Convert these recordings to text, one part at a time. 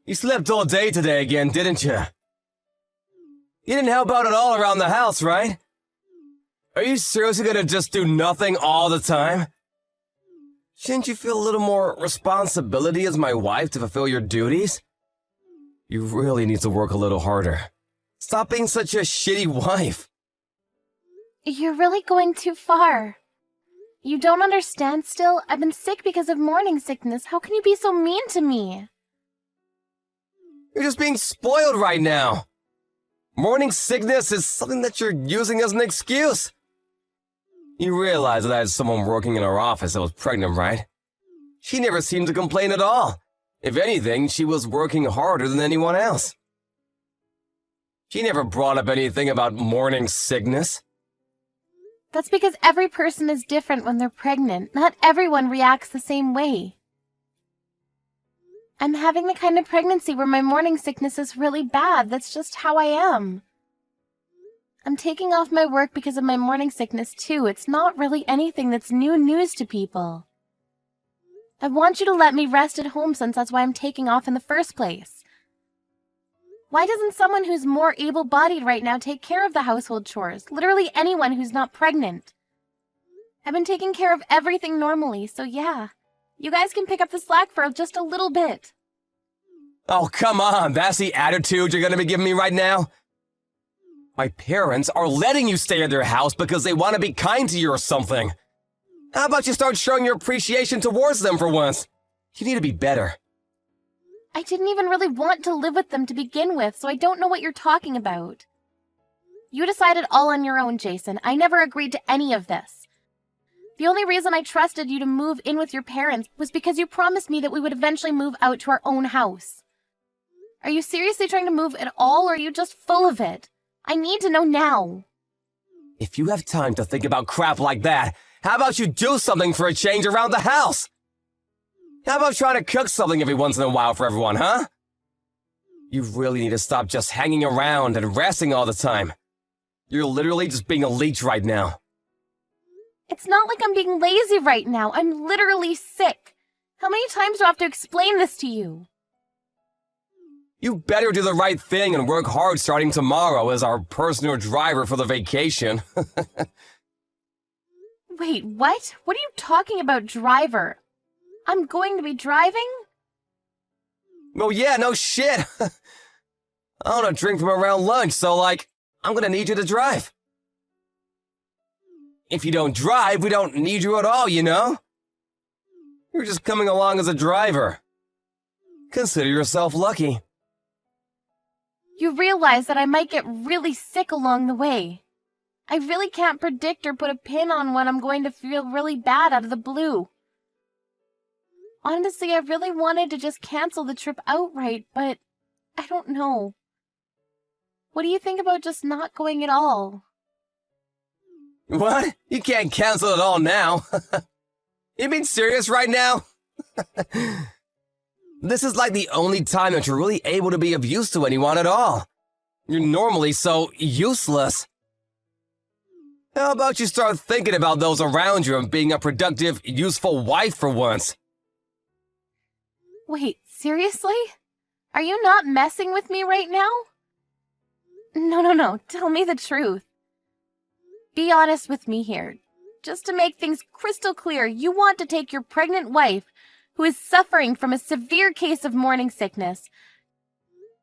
You slept all day today again, didn't you? You didn't help out at all around the house, right? Are you seriously gonna just do nothing all the time? Shouldn't you feel a little more responsibility as my wife to fulfill your duties? You really need to work a little harder. Stop being such a shitty wife. You're really going too far. You don't understand still? I've been sick because of morning sickness. How can you be so mean to me? You're just being spoiled right now. Morning sickness is something that you're using as an excuse. You realize that I had someone working in our office that was pregnant, right? She never seemed to complain at all. If anything, she was working harder than anyone else. She never brought up anything about morning sickness. That's because every person is different when they're pregnant. Not everyone reacts the same way. I'm having the kind of pregnancy where my morning sickness is really bad. That's just how I am. I'm taking off my work because of my morning sickness too. It's not really anything that's new news to people. I want you to let me rest at home since that's why I'm taking off in the first place. Why doesn't someone who's more able-bodied right now take care of the household chores? Literally anyone who's not pregnant. I've been taking care of everything normally, so yeah. You guys can pick up the slack for just a little bit. Oh, come on. That's the attitude you're gonna be giving me right now? My parents are letting you stay at their house because they want to be kind to you or something. How about you start showing your appreciation towards them for once? You need to be better. I didn't even really want to live with them to begin with, so I don't know what you're talking about. You decided all on your own, Jason. I never agreed to any of this. The only reason I trusted you to move in with your parents was because you promised me that we would eventually move out to our own house. Are you seriously trying to move at all, or are you just full of it? I need to know now. If you have time to think about crap like that, how about you do something for a change around the house? How about trying to cook something every once in a while for everyone, huh? You really need to stop just hanging around and resting all the time. You're literally just being a leech right now. It's not like I'm being lazy right now. I'm literally sick. How many times do I have to explain this to you? You better do the right thing and work hard starting tomorrow as our personal driver for the vacation. Wait, what? What are you talking about, driver? I'm going to be driving? Oh yeah, no shit. I don't drink from around lunch, so I'm gonna need you to drive. If you don't drive, we don't need you at all, you know? You're just coming along as a driver. Consider yourself lucky. You realize that I might get really sick along the way. I really can't predict or put a pin on when I'm going to feel really bad out of the blue. Honestly, I really wanted to just cancel the trip outright, but I don't know. What do you think about just not going at all? What? You can't cancel it all now. You being serious right now? This is like the only time that you're really able to be of use to anyone at all. You're normally so useless. How about you start thinking about those around you and being a productive, useful wife for once? Wait, seriously? Are you not messing with me right now? No, tell me the truth. Be honest with me here. Just to make things crystal clear, you want to take your pregnant wife, who is suffering from a severe case of morning sickness,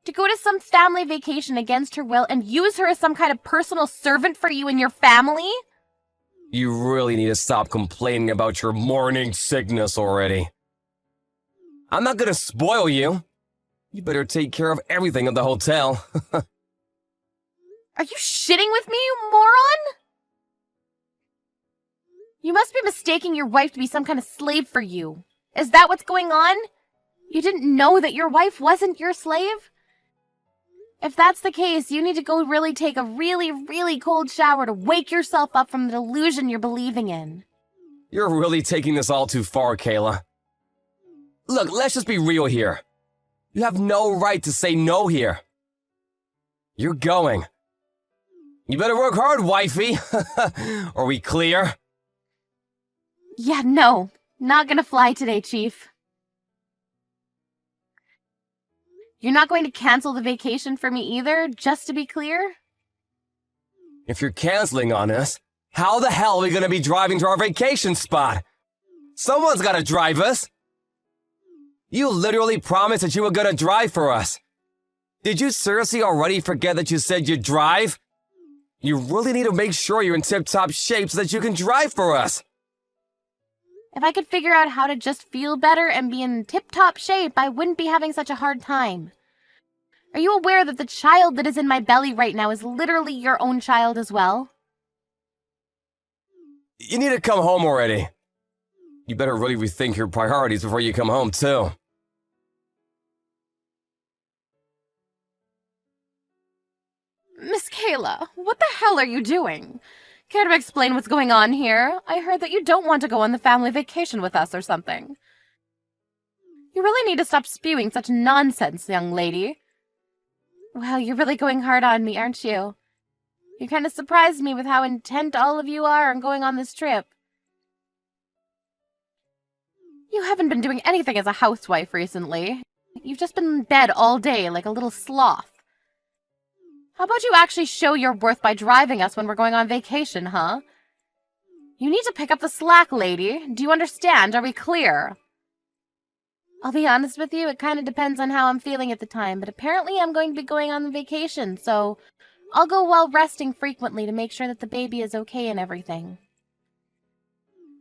to go to some family vacation against her will and use her as some kind of personal servant for you and your family? You really need to stop complaining about your morning sickness already. I'm not gonna spoil you. You better take care of everything at the hotel. Are you shitting with me, you moron? You must be mistaking your wife to be some kind of slave for you. Is that what's going on? You didn't know that your wife wasn't your slave? If that's the case, you need to go really take a really cold shower to wake yourself up from the delusion you're believing in. You're really taking this all too far, Kayla. Look, let's just be real here. You have no right to say no here. You're going. You better work hard, wifey. Are we clear? Yeah, no. Not gonna fly today, Chief. You're not going to cancel the vacation for me either, just to be clear? If you're canceling on us, how the hell are we gonna be driving to our vacation spot? Someone's gotta drive us. You literally promised that you were gonna drive for us. Did you seriously already forget that you said you'd drive? You really need to make sure you're in tip-top shape so that you can drive for us. If I could figure out how to just feel better and be in tip-top shape, I wouldn't be having such a hard time. Are you aware that the child that is in my belly right now is literally your own child as well? You need to come home already. You better really rethink your priorities before you come home, too. Miss Kayla, what the hell are you doing? Care to explain what's going on here? I heard that you don't want to go on the family vacation with us or something. You really need to stop spewing such nonsense, young lady. Wow, you're really going hard on me, aren't you? You kind of surprised me with how intent all of you are on going on this trip. You haven't been doing anything as a housewife recently. You've just been in bed all day like a little sloth. How about you actually show your worth by driving us when we're going on vacation, huh? You need to pick up the slack, lady. Do you understand? Are we clear? I'll be honest with you, it kind of depends on how I'm feeling at the time, but apparently I'm going to be going on the vacation, so I'll go while resting frequently to make sure that the baby is okay and everything.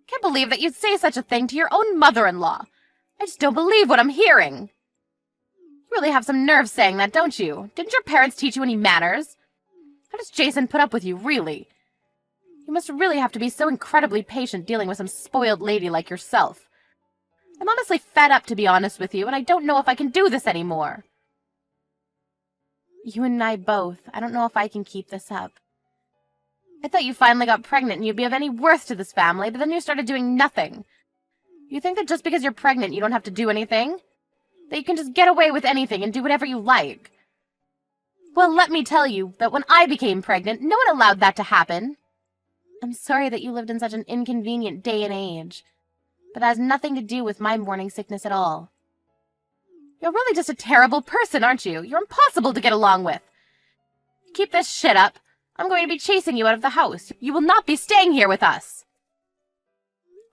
Can't believe that you'd say such a thing to your own mother-in-law. I just don't believe what I'm hearing. You really have some nerve saying that, don't you? Didn't your parents teach you any manners? How does Jason put up with you, really? You must really have to be so incredibly patient dealing with some spoiled lady like yourself. I'm honestly fed up, to be honest with you, and I don't know if I can do this anymore. You and I both. I don't know if I can keep this up. I thought you finally got pregnant and you'd be of any worth to this family, but then you started doing nothing. You think that just because you're pregnant you don't have to do anything? That you can just get away with anything and do whatever you like? Well, let me tell you that when I became pregnant, no one allowed that to happen. I'm sorry that you lived in such an inconvenient day and age, but that has nothing to do with my morning sickness at all. You're really just a terrible person, aren't you? You're impossible to get along with. Keep this shit up. I'm going to be chasing you out of the house. You will not be staying here with us.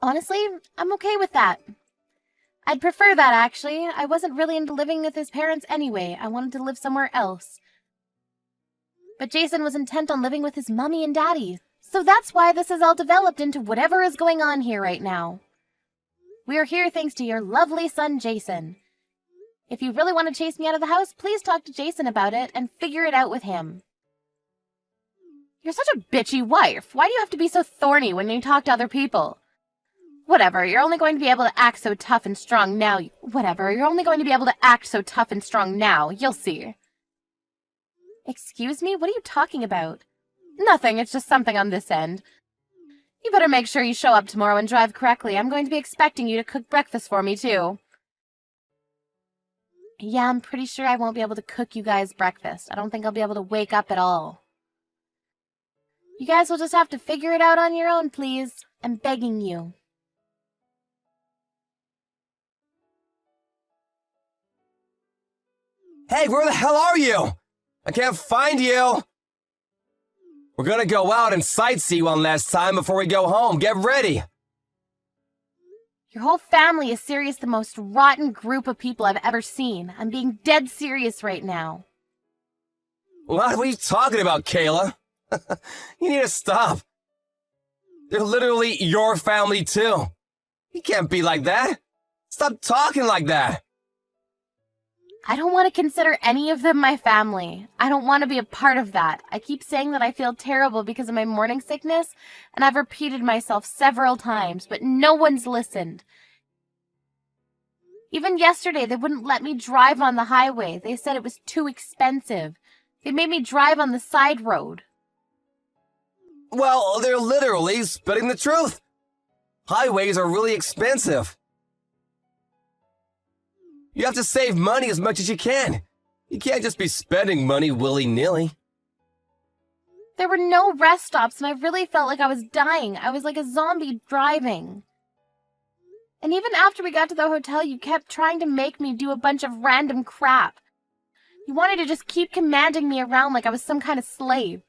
Honestly, I'm okay with that. I'd prefer that, actually. I wasn't really into living with his parents anyway. I wanted to live somewhere else. But Jason was intent on living with his mommy and daddy. So that's why this has all developed into whatever is going on here right now. We are here thanks to your lovely son, Jason. If you really want to chase me out of the house, please talk to Jason about it and figure it out with him. You're such a bitchy wife. Why do you have to be so thorny when you talk to other people? Whatever, you're only going to be able to act so tough and strong now. You'll see. Excuse me? What are you talking about? Nothing, it's just something on this end. You better make sure you show up tomorrow and drive correctly. I'm going to be expecting you to cook breakfast for me, too. Yeah, I'm pretty sure I won't be able to cook you guys breakfast. I don't think I'll be able to wake up at all. You guys will just have to figure it out on your own, please. I'm begging you. Hey, where the hell are you? I can't find you. We're gonna go out and sightsee one last time before we go home. Get ready. Your whole family is serious, the most rotten group of people I've ever seen. I'm being dead serious right now. What are you talking about, Kayla? You need to stop. They're literally your family, too. You can't be like that. Stop talking like that. I don't want to consider any of them my family. I don't want to be a part of that. I keep saying that I feel terrible because of my morning sickness, and I've repeated myself several times, but no one's listened. Even yesterday, they wouldn't let me drive on the highway. They said it was too expensive. They made me drive on the side road. Well, they're literally spitting the truth. Highways are really expensive. You have to save money as much as you can. You can't just be spending money willy-nilly. There were no rest stops, and I really felt like I was dying. I was like a zombie driving. And even after we got to the hotel, you kept trying to make me do a bunch of random crap. You wanted to just keep commanding me around like I was some kind of slave.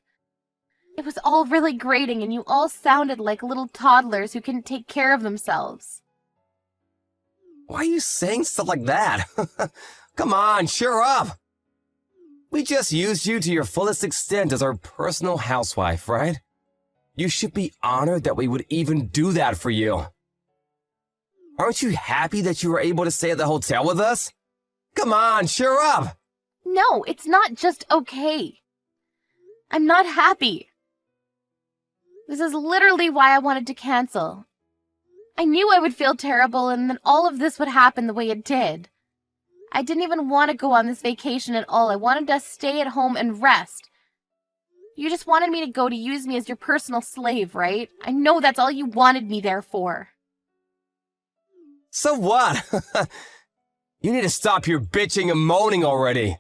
It was all really grating, and you all sounded like little toddlers who couldn't take care of themselves. Why are you saying stuff like that? Come on, cheer up. We just used you to your fullest extent as our personal housewife, right? You should be honored that we would even do that for you. Aren't you happy that you were able to stay at the hotel with us? Come on, cheer up. No, it's not just okay. I'm not happy. This is literally why I wanted to cancel. I knew I would feel terrible and then all of this would happen the way it did. I didn't even want to go on this vacation at all. I wanted to stay at home and rest. You just wanted me to go to use me as your personal slave, right? I know that's all you wanted me there for. So what? You need to stop your bitching and moaning already.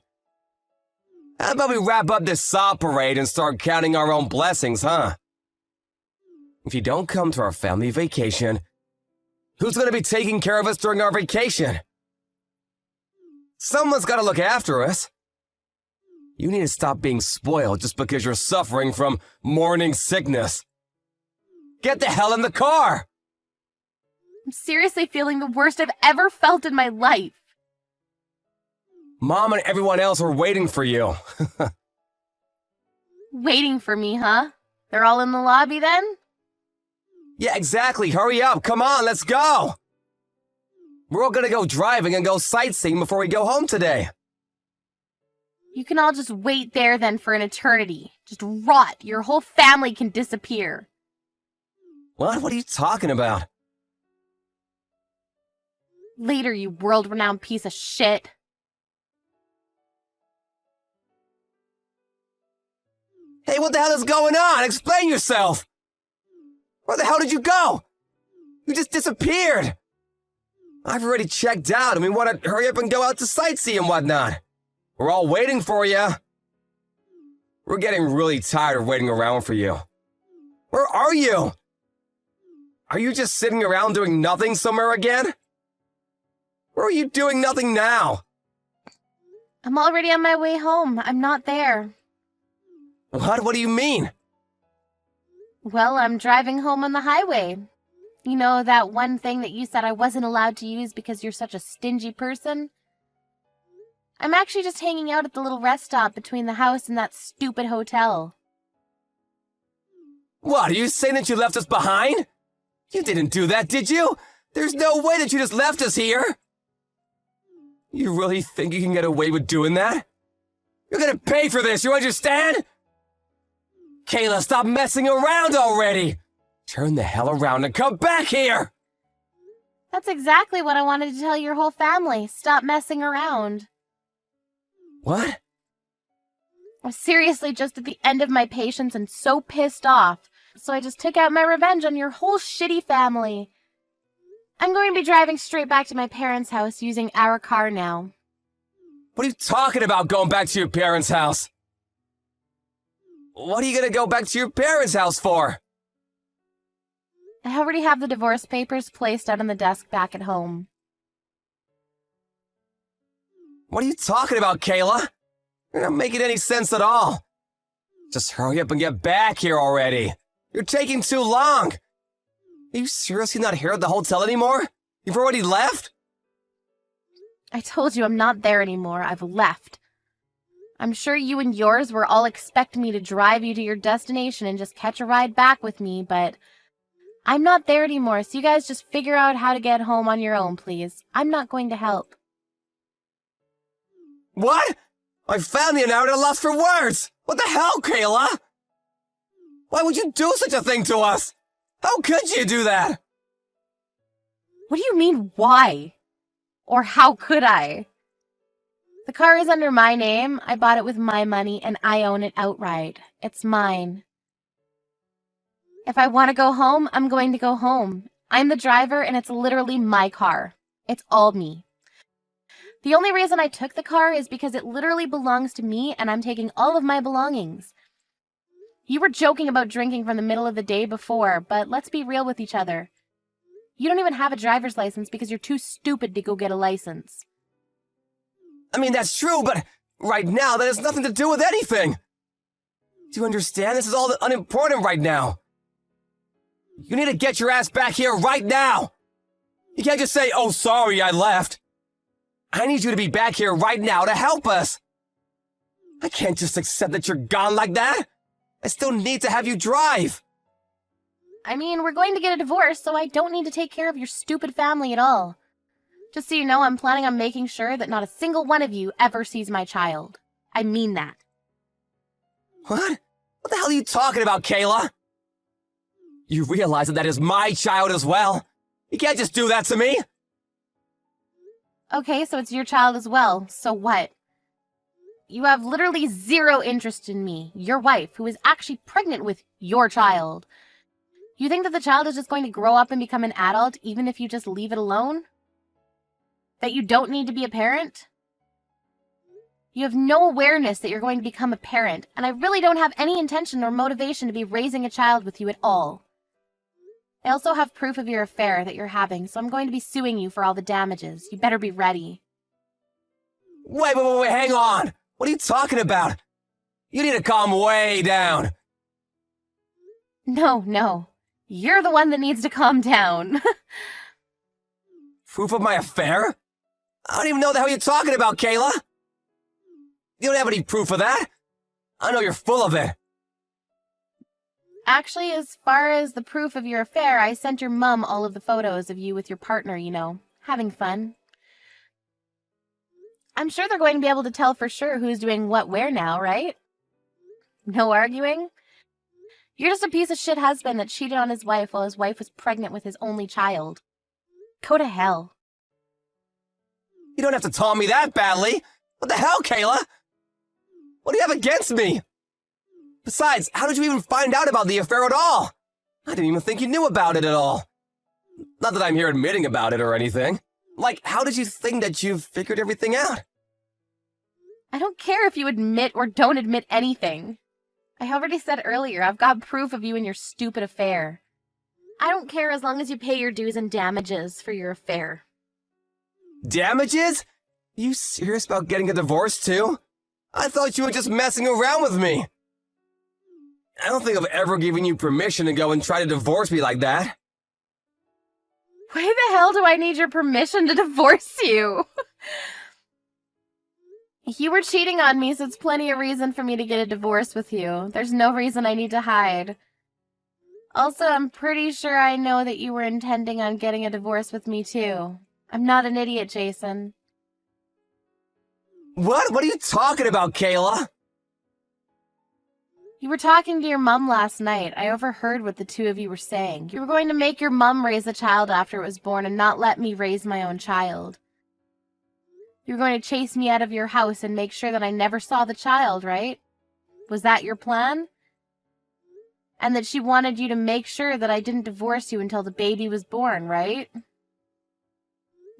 How about we wrap up this sob parade and start counting our own blessings, huh? If you don't come to our family vacation, who's going to be taking care of us during our vacation? Someone's got to look after us. You need to stop being spoiled just because you're suffering from morning sickness. Get the hell in the car! I'm seriously feeling the worst I've ever felt in my life. Mom and everyone else are waiting for you. Waiting for me, huh? They're all in the lobby then? Yeah, exactly. Hurry up. Come on, let's go. We're all gonna go driving and go sightseeing before we go home today. You can all just wait there then for an eternity. Just rot. Your whole family can disappear. What? What are you talking about? Later, you world-renowned piece of shit. Hey, what the hell is going on? Explain yourself! Where the hell did you go? You just disappeared! I've already checked out and we want to hurry up and go out to sightsee and whatnot. We're all waiting for you. We're getting really tired of waiting around for you. Where are you? Are you just sitting around doing nothing somewhere again? Where are you doing nothing now? I'm already on my way home. I'm not there. What? What do you mean? Well, I'm driving home on the highway. You know, that one thing that you said I wasn't allowed to use because you're such a stingy person? I'm actually just hanging out at the little rest stop between the house and that stupid hotel. What, are you saying that you left us behind? You didn't do that, did you? There's no way that you just left us here. You really think you can get away with doing that? You're gonna pay for this, you understand? Kayla, stop messing around already! Turn the hell around and come back here! That's exactly what I wanted to tell your whole family. Stop messing around. What? I'm seriously just at the end of my patience and so pissed off. So I just took out my revenge on your whole shitty family. I'm going to be driving straight back to my parents' house using our car now. What are you talking about, going back to your parents' house? What are you gonna go back to your parents' house for? I already have the divorce papers placed out on the desk back at home. What are you talking about, Kayla? You're not making any sense at all. Just hurry up and get back here already. You're taking too long. Are you seriously not here at the hotel anymore? You've already left? I told you I'm not there anymore. I've left. I'm sure you and yours were all expecting me to drive you to your destination and just catch a ride back with me, but I'm not there anymore, so you guys just figure out how to get home on your own, please. I'm not going to help. What? I found you now at a loss for words! What the hell, Kayla? Why would you do such a thing to us? How could you do that? What do you mean, why? Or how could I? The car is under my name. I bought it with my money, and I own it outright. It's mine. If I want to go home, I'm going to go home. I'm the driver, and it's literally my car. It's all me. The only reason I took the car is because it literally belongs to me, and I'm taking all of my belongings. You were joking about drinking from the middle of the day before, but let's be real with each other. You don't even have a driver's license because you're too stupid to go get a license. I mean, that's true, but right now that has nothing to do with anything. Do you understand? This is all unimportant right now. You need to get your ass back here right now. You can't just say, oh, sorry, I left. I need you to be back here right now to help us. I can't just accept that you're gone like that. I still need to have you drive. I mean, we're going to get a divorce, so I don't need to take care of your stupid family at all. Just so you know, I'm planning on making sure that not a single one of you ever sees my child. I mean that. What? What the hell are you talking about, Kayla? You realize that that is my child as well. You can't just do that to me. Okay, so it's your child as well. So what? You have literally zero interest in me, your wife, who is actually pregnant with your child. You think that the child is just going to grow up and become an adult even if you just leave it alone? That you don't need to be a parent? You have no awareness that you're going to become a parent, and I really don't have any intention or motivation to be raising a child with you at all. I also have proof of your affair that you're having, so I'm going to be suing you for all the damages. You better be ready. Wait, hang on. What are you talking about? You need to calm way down. No. You're the one that needs to calm down. Proof of my affair? I don't even know the hell you're talking about, Kayla. You don't have any proof of that. I know you're full of it. Actually, as far as the proof of your affair, I sent your mum all of the photos of you with your partner, you know, having fun. I'm sure they're going to be able to tell for sure who's doing what where now, right? No arguing? You're just a piece of shit husband that cheated on his wife while his wife was pregnant with his only child. Go to hell. You don't have to taunt me that badly. What the hell, Kayla? What do you have against me? Besides, how did you even find out about the affair at all? I didn't even think you knew about it at all. Not that I'm here admitting about it or anything. Like, how did you think that you've figured everything out? I don't care if you admit or don't admit anything. I already said earlier, I've got proof of you and your stupid affair. I don't care as long as you pay your dues and damages for your affair. Damages? You serious about getting a divorce too? I thought you were just messing around with me. I don't think I've ever given you permission to go and try to divorce me like that. Why the hell do I need your permission to divorce you? You were cheating on me, so it's plenty of reason for me to get a divorce with you. There's no reason I need to hide. Also, I'm pretty sure I know that you were intending on getting a divorce with me too. I'm not an idiot, Jason. What? What are you talking about, Kayla? You were talking to your mum last night. I overheard what the two of you were saying. You were going to make your mum raise the child after it was born and not let me raise my own child. You were going to chase me out of your house and make sure that I never saw the child, right? Was that your plan? And that she wanted you to make sure that I didn't divorce you until the baby was born, right?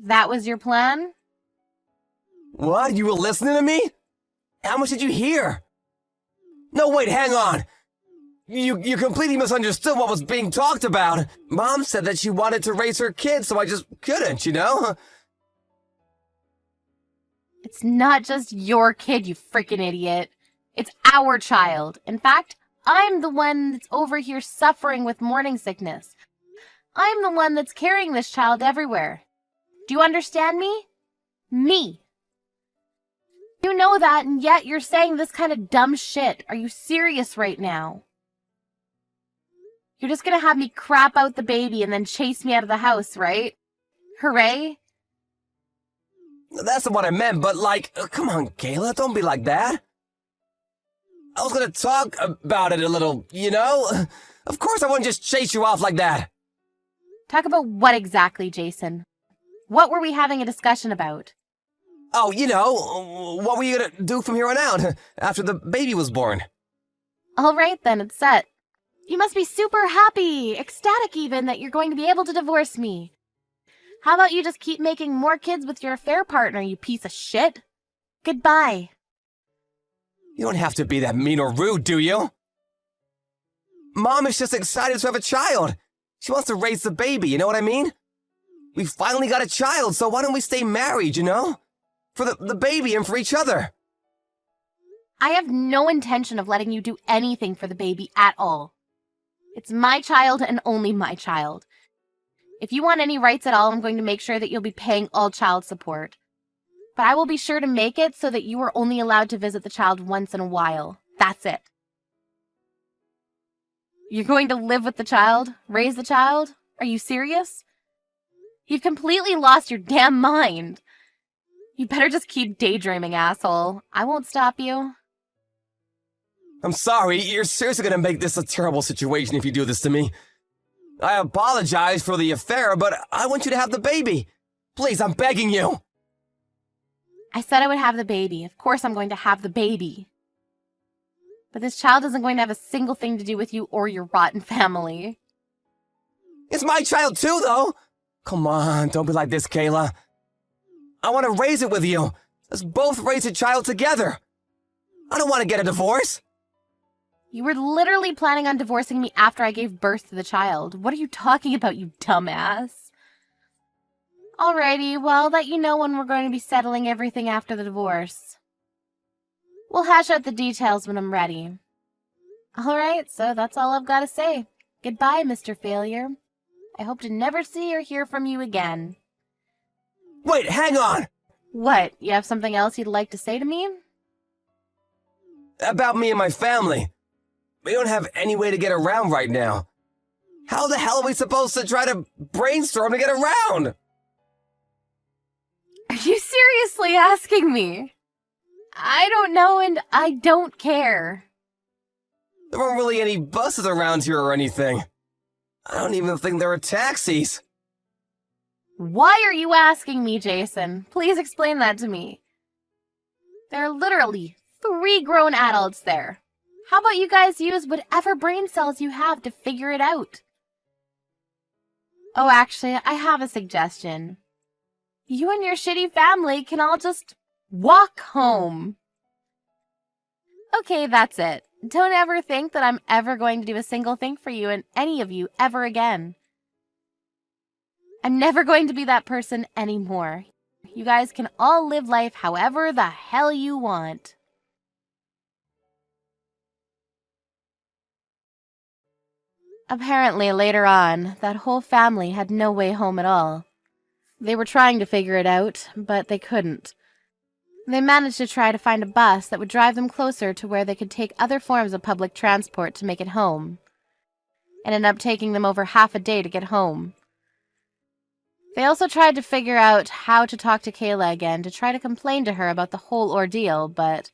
That was your plan? What? You were listening to me? How much did you hear? No, wait, hang on. You completely misunderstood what was being talked about. Mom said that she wanted to raise her kids, so I just couldn't, you know? It's not just your kid, you freaking idiot. It's our child. In fact, I'm the one that's over here suffering with morning sickness. I'm the one that's carrying this child everywhere. Do you understand me? Me. You know that, and yet you're saying this kind of dumb shit. Are you serious right now? You're just gonna have me crap out the baby and then chase me out of the house, right? Hooray? That's not what I meant, but like, come on, Kayla, don't be like that. I was gonna talk about it a little, you know? Of course I wouldn't just chase you off like that. Talk about what exactly, Jason? What were we having a discussion about? Oh, you know, what were you gonna do from here on out, after the baby was born? All right then, it's set. You must be super happy, ecstatic even, that you're going to be able to divorce me. How about you just keep making more kids with your affair partner, you piece of shit? Goodbye. You don't have to be that mean or rude, do you? Mom is just excited to have a child. She wants to raise the baby, you know what I mean? We finally got a child, so why don't we stay married, you know? For the baby and for each other. I have no intention of letting you do anything for the baby at all. It's my child and only my child. If you want any rights at all, I'm going to make sure that you'll be paying all child support. But I will be sure to make it so that you are only allowed to visit the child once in a while. That's it. You're going to live with the child? Raise the child? Are you serious? You've completely lost your damn mind. You better just keep daydreaming, asshole. I won't stop you. I'm sorry, you're seriously gonna make this a terrible situation if you do this to me. I apologize for the affair, but I want you to have the baby. Please, I'm begging you. I said I would have the baby. Of course I'm going to have the baby. But this child isn't going to have a single thing to do with you or your rotten family. It's my child too, though. Come on, don't be like this, Kayla. I want to raise it with you. Let's both raise a child together. I don't want to get a divorce. You were literally planning on divorcing me after I gave birth to the child. What are you talking about, you dumbass? Alrighty, well, I'll let you know when we're going to be settling everything after the divorce. We'll hash out the details when I'm ready. Alright, so that's all I've got to say. Goodbye, Mr. Failure. I hope to never see or hear from you again. Wait, hang on! What, you have something else you'd like to say to me? About me and my family. We don't have any way to get around right now. How the hell are we supposed to try to brainstorm to get around? Are you seriously asking me? I don't know and I don't care. There aren't really any buses around here or anything. I don't even think there are taxis. Why are you asking me, Jason? Please explain that to me. There are literally 3 grown adults there. How about you guys use whatever brain cells you have to figure it out? Oh, actually, I have a suggestion. You and your shitty family can all just walk home. Okay, that's it. Don't ever think that I'm ever going to do a single thing for you and any of you ever again. I'm never going to be that person anymore. You guys can all live life however the hell you want. Apparently, later on, that whole family had no way home at all. They were trying to figure it out, but they couldn't. They managed to try to find a bus that would drive them closer to where they could take other forms of public transport to make it home. It ended up taking them over half a day to get home. They also tried to figure out how to talk to Kayla again to try to complain to her about the whole ordeal, but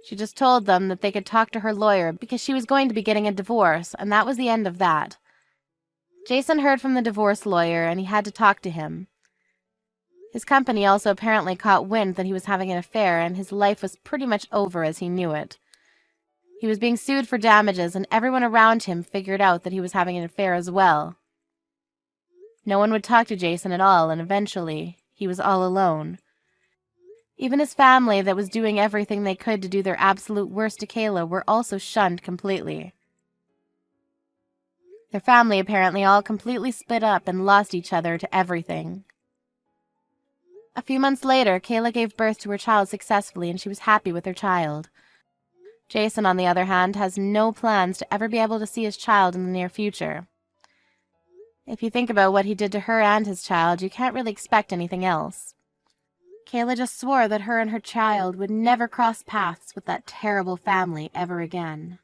she just told them that they could talk to her lawyer because she was going to be getting a divorce, and that was the end of that. Jason heard from the divorce lawyer, and he had to talk to him. His company also apparently caught wind that he was having an affair, and his life was pretty much over as he knew it. He was being sued for damages, and everyone around him figured out that he was having an affair as well. No one would talk to Jason at all, and eventually, he was all alone. Even his family that was doing everything they could to do their absolute worst to Kayla were also shunned completely. Their family apparently all completely split up and lost each other to everything. A few months later, Kayla gave birth to her child successfully and she was happy with her child. Jason, on the other hand, has no plans to ever be able to see his child in the near future. If you think about what he did to her and his child, you can't really expect anything else. Kayla just swore that her and her child would never cross paths with that terrible family ever again.